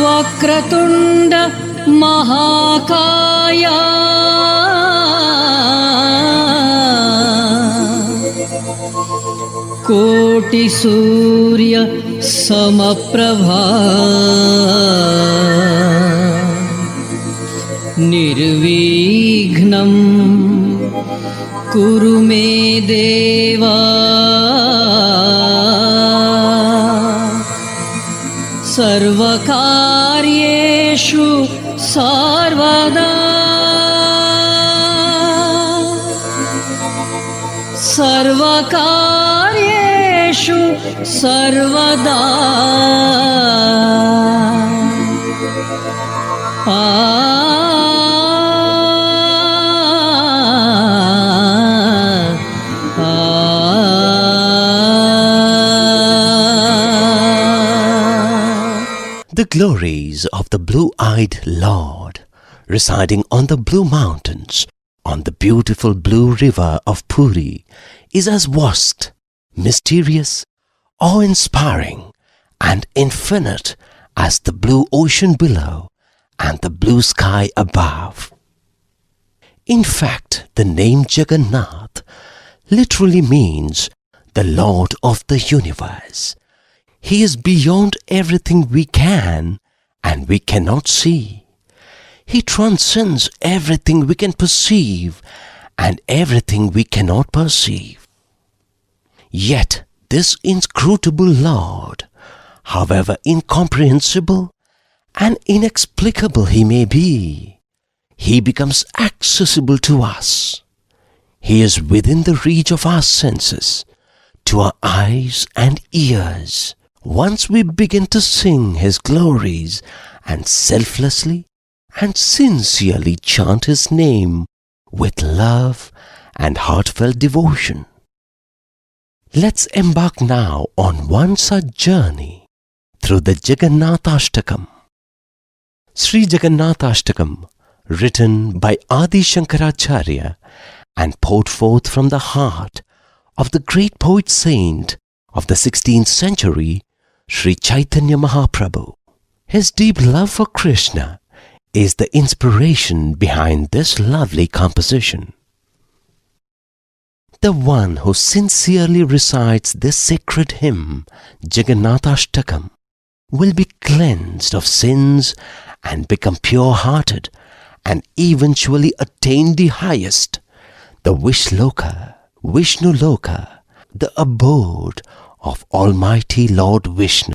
वक्रतुंड महाकाया कोटि सूर्य समप्रभा निर्विघ्नं कुरु मे देवा सर्वकार्येषु सर्वदा सर्वकार्येषु सर्वदा The glories of the blue-eyed Lord, residing on the blue mountains, on the beautiful blue river of Puri, is as vast, mysterious, awe-inspiring, and infinite as the blue ocean below and the blue sky above. In fact, the name Jagannath literally means the Lord of the universe. He is beyond everything we can and we cannot see. He transcends everything we can perceive and everything we cannot perceive. Yet this inscrutable Lord, however incomprehensible and inexplicable he may be, he becomes accessible to us. He is within the reach of our senses, to our eyes and ears. Once we begin to sing his glories and selflessly and sincerely chant his name with love and heartfelt devotion. Let's embark now on one such journey through the Jagannathashtakam. Sri Jagannathashtakam, written by Adi Shankaracharya and poured forth from the heart of the great poet saint of the 16th century, Sri Chaitanya Mahaprabhu. His deep love for Krishna is the inspiration behind this lovely composition. The one who sincerely recites this sacred hymn, Jagannathashtakam, will be cleansed of sins and become pure-hearted and eventually attain the highest, the Vishloka, Vishnu Loka, the abode of Almighty Lord Vishnu.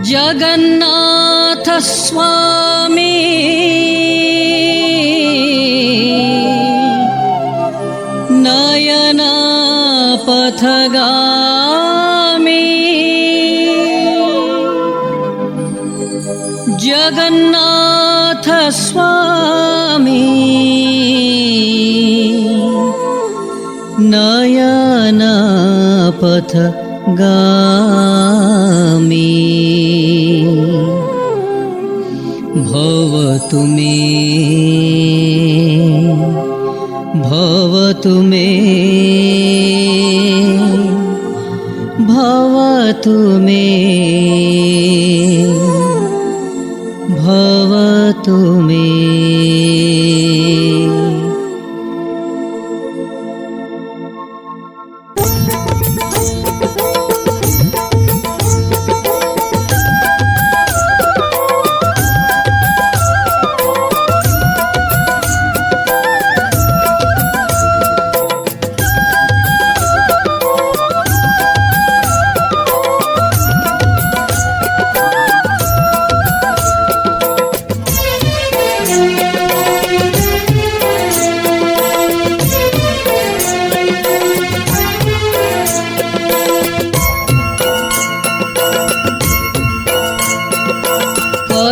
Jagannath Swami Nayana Pathagami Jagannath Swami Nayana Pathagami भवतु मे भवतु मे भवतु मे भवतु मे।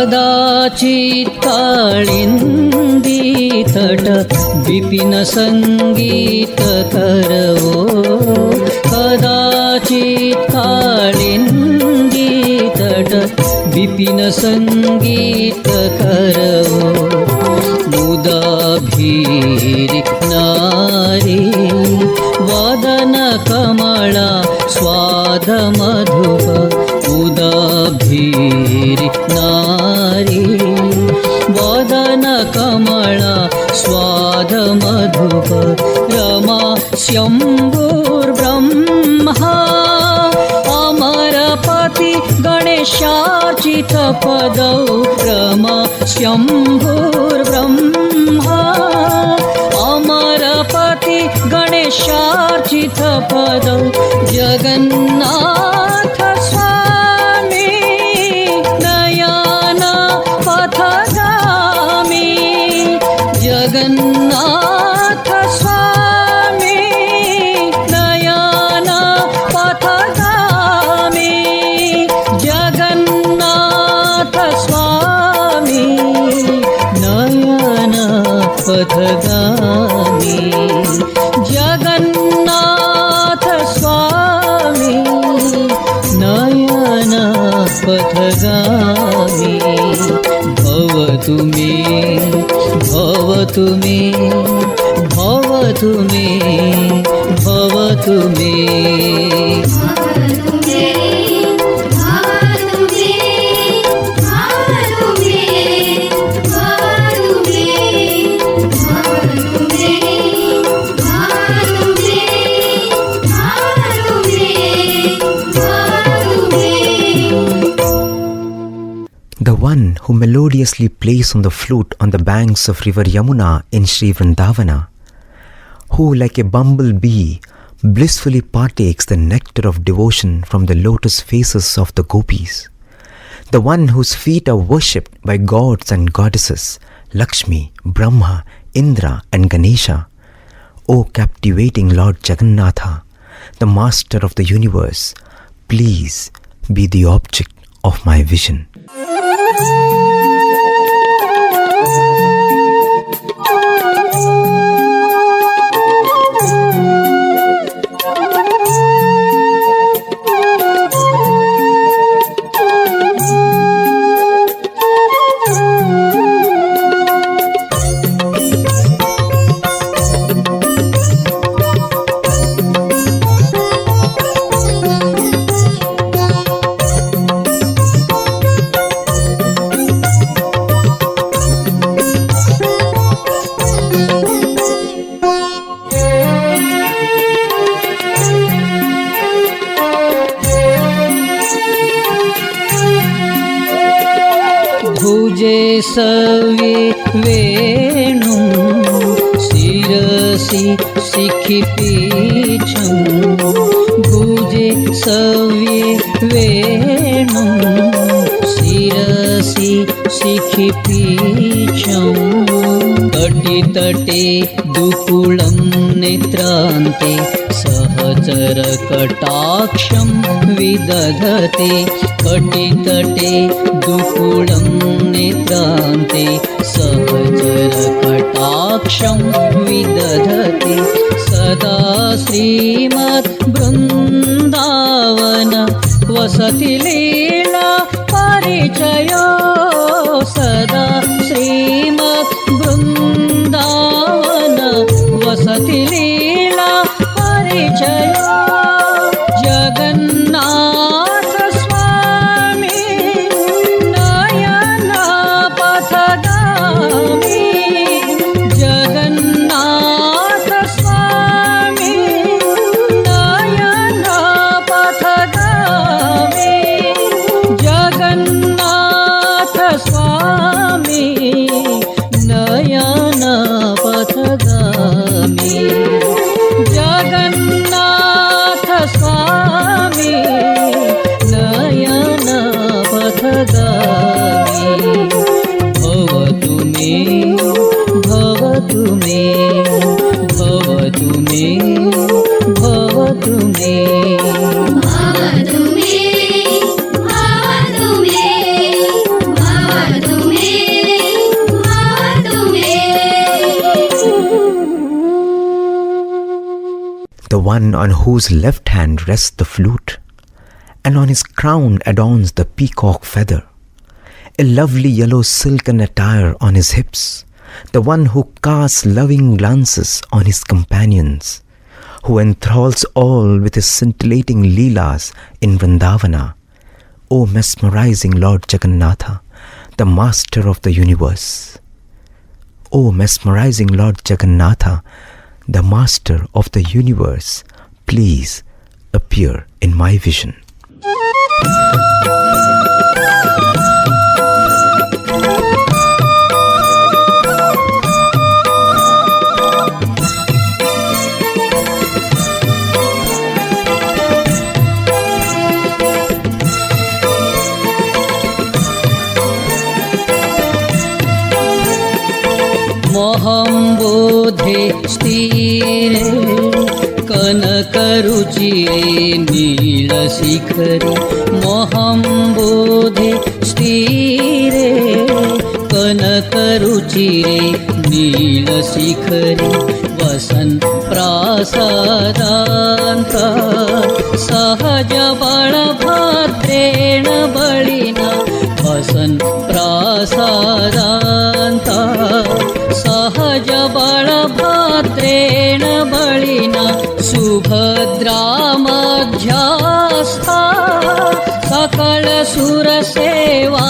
कदाचित् काळिन्दी तट विपिन संगीत करवो कदाचित् काळिन्दी तट विपिन संगीत करवो मुदाभीरि नारी वदन कमला स्वाद मधुप मुदाभीरि नारी वदन कमला स्वाद मधुप रमा शम्भुर्ब्रह्मा अमरपति गणेशार्चित पदौ रमा शम्भुर्ब्रह्मा अमरपति गणेशार्चित पदौ जगन्नाथ स्वामी नयन पथगामी जगन्नाथ स्वामी नयन पथगामी जगन्नाथ स्वामी नयन पथगामी जगन्नाथ स्वामी नयन पथगामी भवतु मे भवतु मे भवतु मे भवतु मे The one who melodiously plays on the flute on the banks of river Yamuna in Sri Vrindavana, who like a bumblebee blissfully partakes the nectar of devotion from the lotus faces of the gopis, the one whose feet are worshipped by gods and goddesses, Lakshmi, Brahma, Indra and Ganesha, O captivating Lord Jagannatha, the master of the universe, please be the object of my vision. भुजे सवे वेणु शिरसि शिखिपीठं भुजे सवे वेणु शिरसि शिखिपीठं कटितटे दुकुलं नेत्रान्ते सहचरकटाक्षं विदधते कटितटे दुकुलं नेत्रान्ते सहचरकटाक्षं विदधते सदा श्रीमद्बृन्दावन वसति लीला परिचयो सदा श्रीमद्बृन्दावन वसति लीला परिचयो जगन्नाथ स्वामी नयन पथगामी जगन्नाथ स्वामी नयन पथगामी जगन्नाथ स्वामी नयन पथगामी जगन्नाथ स्वामी नयन पथगामी भवतु मे भवतु मे भवतु मे भवतु मे भवतु मे भवतु मे भवतु मे भवतु मे The one on whose left hand rests the flute, and on his crown adorns the peacock feather, a lovely yellow silken attire on his hips, the one who casts loving glances on his companions, who enthralls all with his scintillating leelas in Vrindavana, O mesmerizing Lord Jagannatha, the master of the universe. O mesmerizing Lord Jagannatha, the master of the universe, please appear in my vision. मोहम्बोधे स्थिरे कनकरुचिरे नीलशिखरे मोहम्बोधे स्थिरे कनकरुचिरे नीलशिखरे वसन् प्रासादान्त सहज बलभद्रेण बलिना वसन् प्रासादान्त सहज बलभद्रेण बलिना सुभद्रा मध्यस्था सकल सुरसेवावसरदो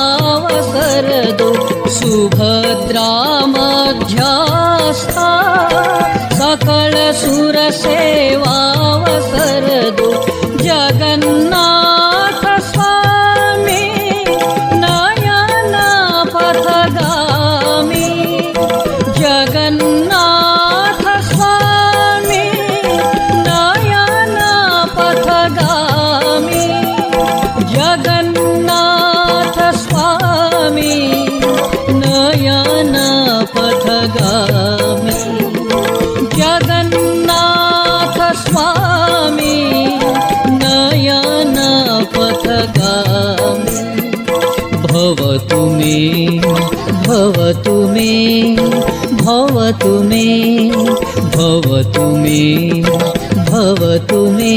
सुभद्रा मध्यस्था सकल सुरसेवावसरदो जगन्नाथ स्वामी नयन पथगामी जगन्नाथ स्वामी नयन पथगामी जगन्नाथ स्वामी नयन पथगामी जगन्नाथ स्वामी नयन पथगामी भवतु मे भवतु मे भवतु मे भवतु मे भवतु मे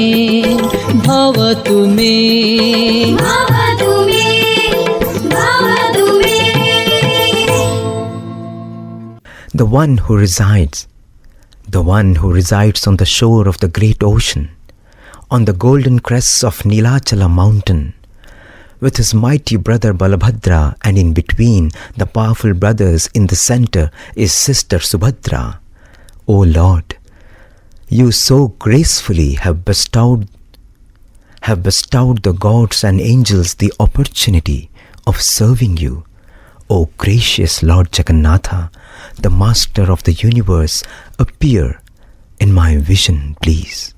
भवतु मे भवतु मे भवतु मे The one who resides on the shore of the great ocean, on the golden crests of Nilachala mountain, with his mighty brother Balabhadra, and in between the powerful brothers in the center is sister Subhadra. O Lord, you so gracefully have bestowed the gods and angels the opportunity of serving you. O gracious Lord Jagannatha, the master of the universe, appear in my vision, please.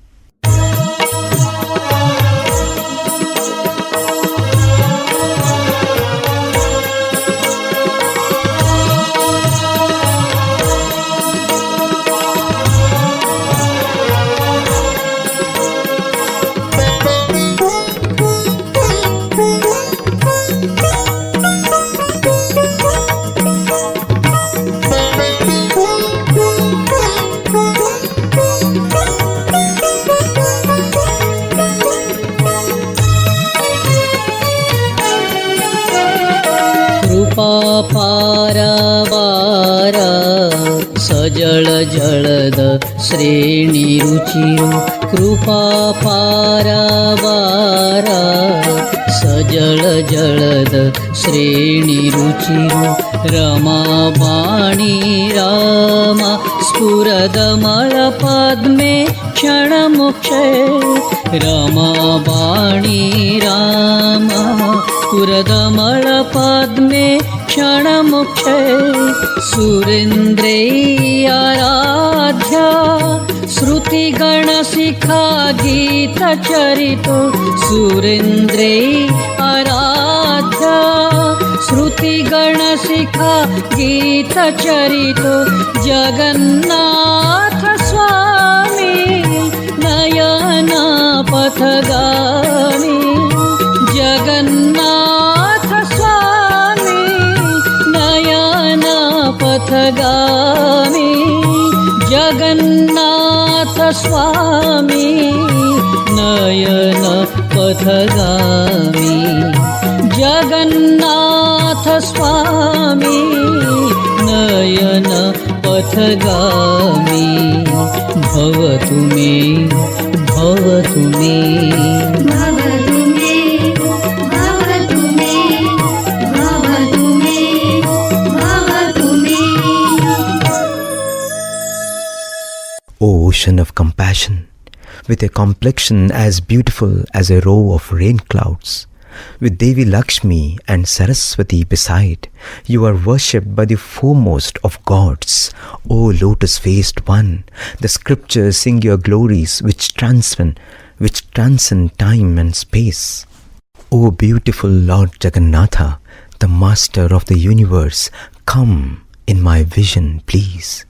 पारावार सजल जलद श्रेणी रुचिरो कृपा पारावार सजल जलद श्रेणी रुचिरो रमा वाणी रामा स्फुरदमल पद्मे क्षणमुक्षे रमा वाणी रामा स्फुरदमल पद्मे क्षणमुखे सुरेन्द्रै आराध्या श्रुतिगणशिखा गीतचरितो सुरेन्द्रै आराध्या श्रुतिगणशिखा गीतचरितो जगन्नाथ स्वामी नयन पथगामी जगन्नाथ स्वामी नयन पथगामी जगन्नाथ स्वामी नयन पथगामी जगन्नाथ स्वामी नयन पथगामी भवतु मे भवतु मे भवतु मे भवतु मे भवतु मे भवतु मे O ocean of compassion, with a complexion as beautiful as a row of rain clouds, with Devi Lakshmi and Saraswati beside, you are worshipped by the foremost of gods. O lotus-faced one, the scriptures sing your glories which transcend time and space. O beautiful Lord Jagannatha, the master of the universe, come in my vision, please.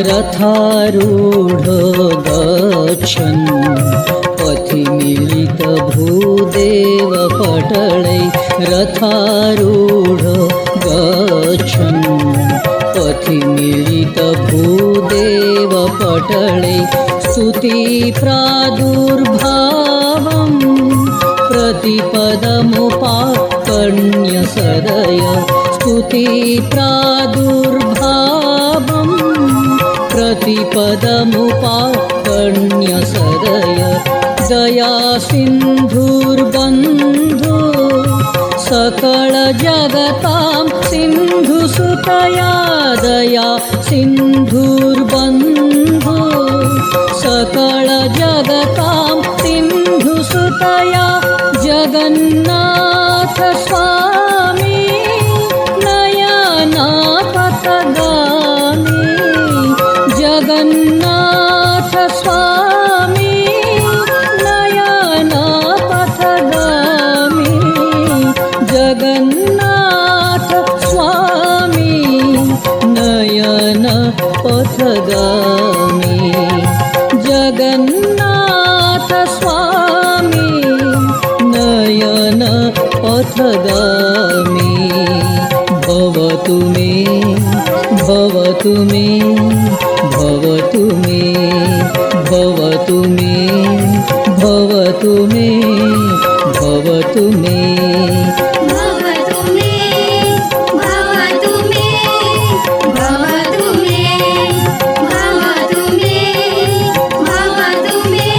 रथारूढो गच्छन् पथि मिलित भूदेव पटलै रथारूढो गच्छन् पथि मिलित भूदेव पटलै स्तुति प्रादुर्भावम् प्रतिपदमुपाकर्ण्य सदय स्तुति प्रादुर्भावम् प्रतिपदमुपाकर्ण्य सदय दया सिन्धुर्बन्धु सकल जगतां सिन्धुसुतया दया सिन्धुर्बन्धु सकल जगतां सिन्धुसुतया जगन्नाथ स्वामी नयनापथगामी जगन्नाथ स्वामी नयनापथगामी जगन्नाथ स्वामी नयनपथगामी जगन्नाथ स्वामी नयनपथगामी भवतु मे भवतु मे भवतु मे भवतु मे भवतु मे भवतु मे भवतु मे भवतु मे भवतु मे भवतु मे भवतु मे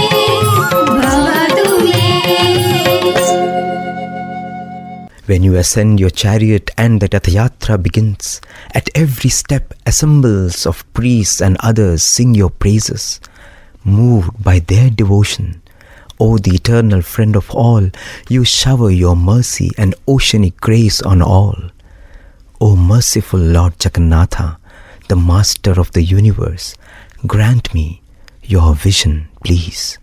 भवतु मे When you ascend your chariot and the Rath-yatra begins, at every step assembles of priests and others sing your praises. Moved by their devotion, O the eternal friend of all, you shower your mercy and oceanic grace on all. O merciful Lord Jagannatha, the master of the universe, grant me your vision, please.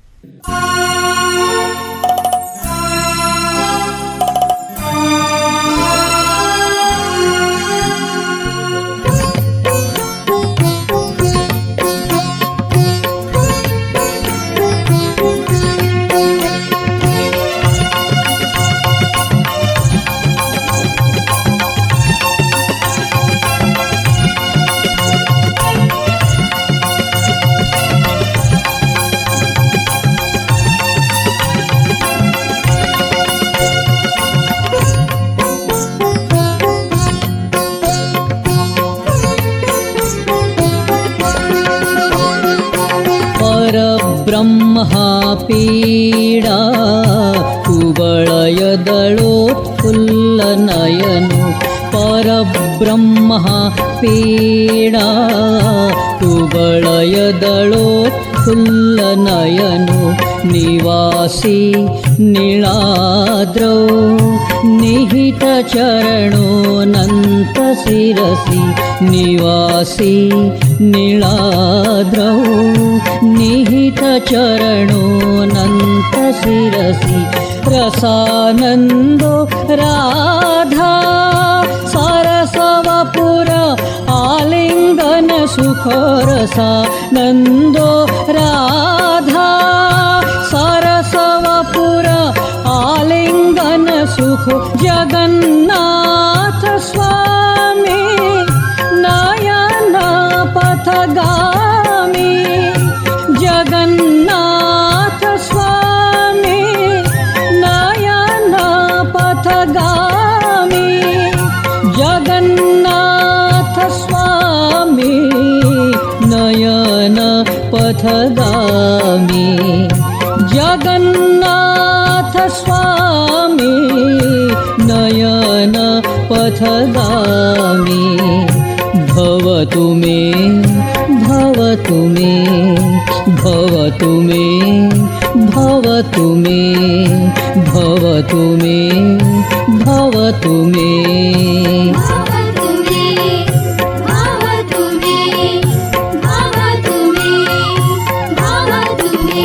परब्रह्मा पीडा कुवलयदलोत्फुल्लनयनो परब्रह्मा पीडा कुवलयदलोत्फुल्लनयनो निवासी नीलाद्रौ निहितचरणोऽनन्तशिरसि निवासी नीलाद्रौ निहितचरणोऽनन्तशिरसि रसानन्दो राधा सरसवपुर आलिङ्गन सुखरसा नन्दो राधा सरसवपुर आलिङ्गन सुख जगन्नाथ स्वामी नयन पथगामी जगन्नाथ स्वामी नयन पथगामी जगन्नाथ स्वामी नयन पथगामी जगन्नाथ स्वामी नयन पथगामी भवतु मे भवतु मे भवतु मे भवतु मे भवतु मे भवतु मे भवतु मे भवतु मे भवतु मे भवतु मे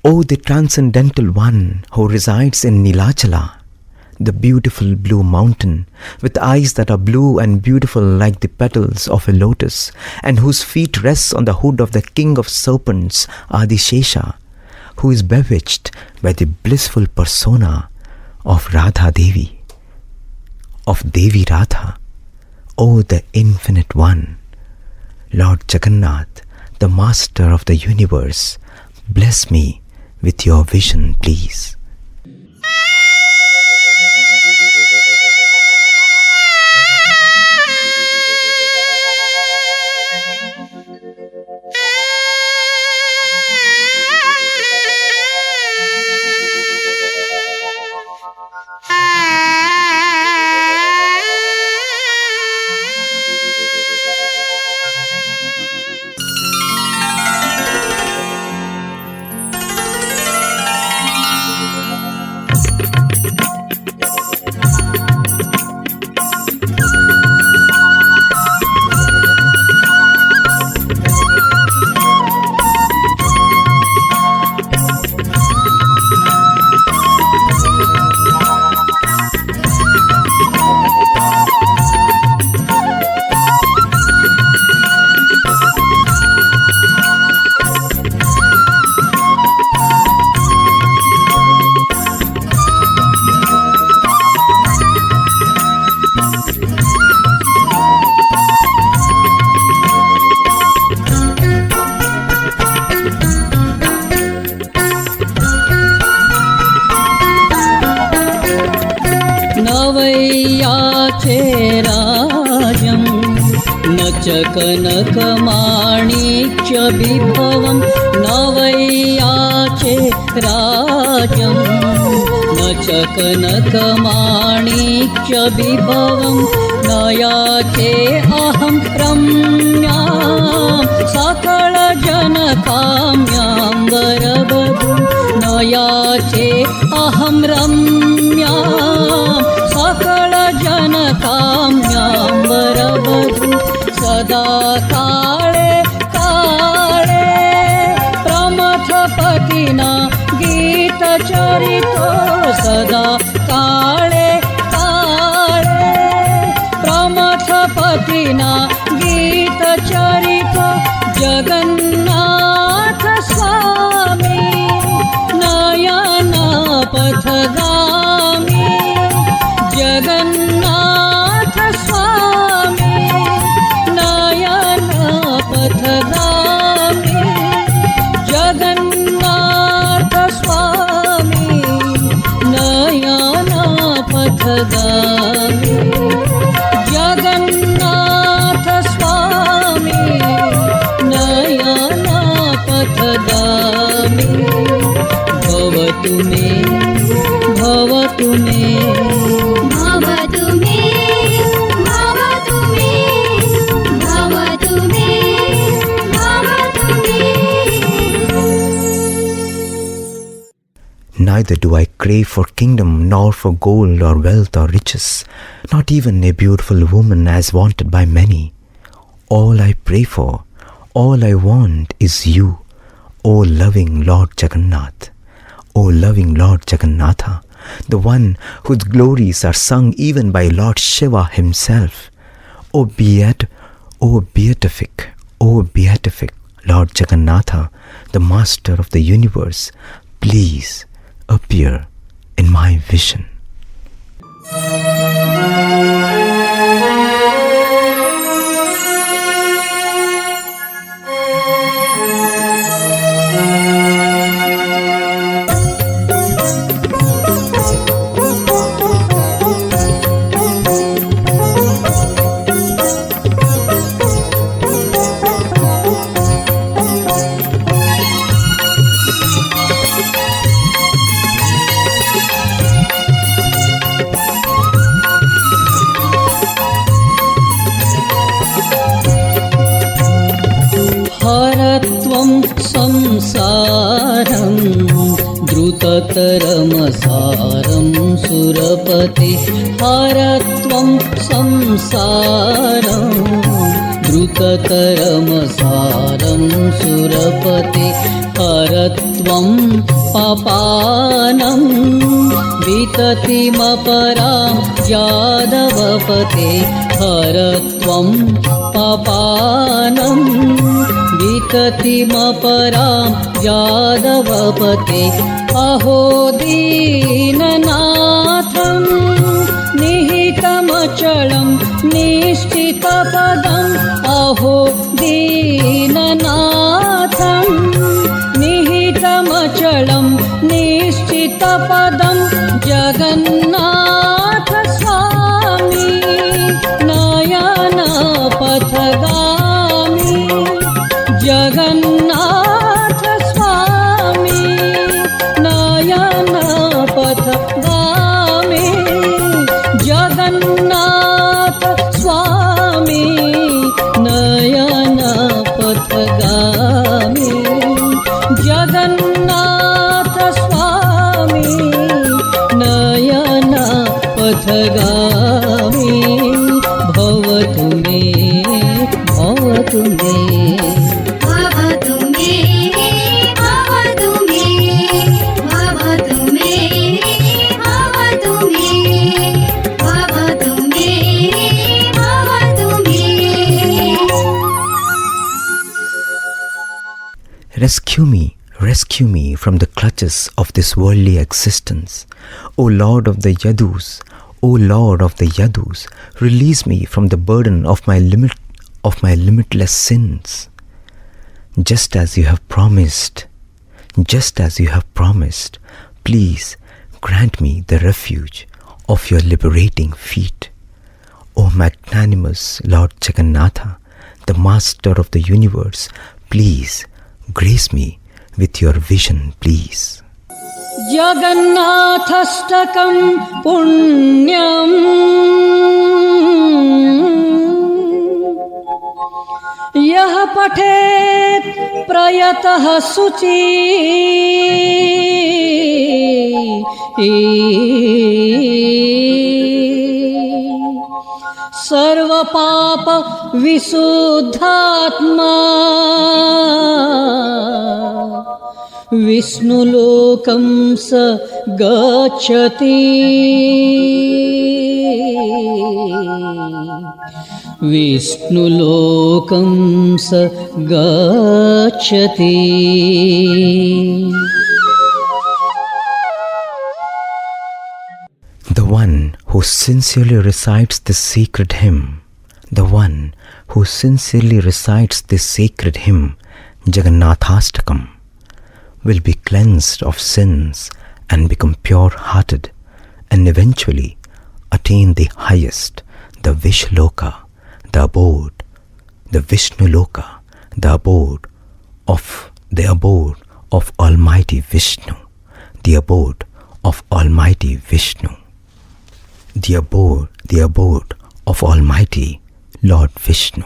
O the transcendental one who resides in Nilachala, the beautiful blue mountain with eyes that are blue and beautiful like the petals of a lotus, and whose feet rests on the hood of the king of serpents, Adishesha, who is bewitched by the blissful persona of Radha Devi, of Devi Radha. O the infinite one, Lord Jagannath, the master of the universe, bless me with your vision, please. नवैयाचे राजं नचकनकमाणिक्यविभवं नवैयाचे राजं नचकनकमाणिक्यविभवं नयाचे अहं रम्यां सकलजनकाम्यां वरवधूं नयाचे अहं रम्यां सकलजनकाम्यां वरवधूं सदा काळे काळे प्रमथपतिना गीतचरितो सदा काळे काळे प्रमथपतिना गीतचरितो जगन्नाथ स्वामी नयन पथगामी जगन्नाथ स्वामी नयन पथगामी जगन्नाथ स्वामी नयन पथगामी जगन्नाथ स्वामी नयन पथगामी भवतु मे भवतु मे भवतु मे भवतु मे भवतु मे भवतु मे Neither do I crave for kingdom, nor for gold or wealth or riches, not even a beautiful woman as wanted by many. All I pray for, all I want is you, O loving Lord Jagannath, O loving Lord Jagannatha, the one whose glories are sung even by Lord Shiva himself. O beatific Lord Jagannatha, the Master of the universe, please appear in my vision. हरत्वं संसारं द्रुततरमसारं सुरपते हरत्वं संसारं द्रुततरमसारं सुरपते हरत्वं पापानं विततिमपरां यादवपते हरत्वं पापानं विततिमपरां यादवपते अहो दीननाथं निहितमचलं निश्चितपदम् अहो दीननाथं निहितमचलं निश्चितपदं जगन्नाथ स्वामी नयनपथगामी जगन्नाथ स्वामी नयनपथगामी जगन्नाथ स्वामी नयनपथगामी जगन्नाथ स्वामी नयनपथगामी भवतु मे भवतु मे भवतु मे भवतु मे भवतु मे भवतु मे भवतु मे भवतु मे Rescue me from the clutches of this worldly existence. O Lord of the Yadus, O Lord of the Yadus, release me from the burden of my limitless sins. Just as you have promised, please grant me the refuge of your liberating feet. O magnanimous Lord Jagannatha, the Master of the universe, please grace me with your vision, please. जगन्नाथष्टकं पुण्यम् यः पठेत् प्रयतः शुचि सर्वपाप विशुद्धात्मा विष्णुलोकं स गच्छति विष्णुलोकं स गच्छति The one who sincerely recites this sacred hymn, Jagannathastakam, will be cleansed of sins and become pure-hearted and eventually attain the highest, the Vishloka, the abode, the Vishnuloka, the abode of Almighty Vishnu, the abode of Almighty Vishnu, the abode of Almighty Lord Vishnu.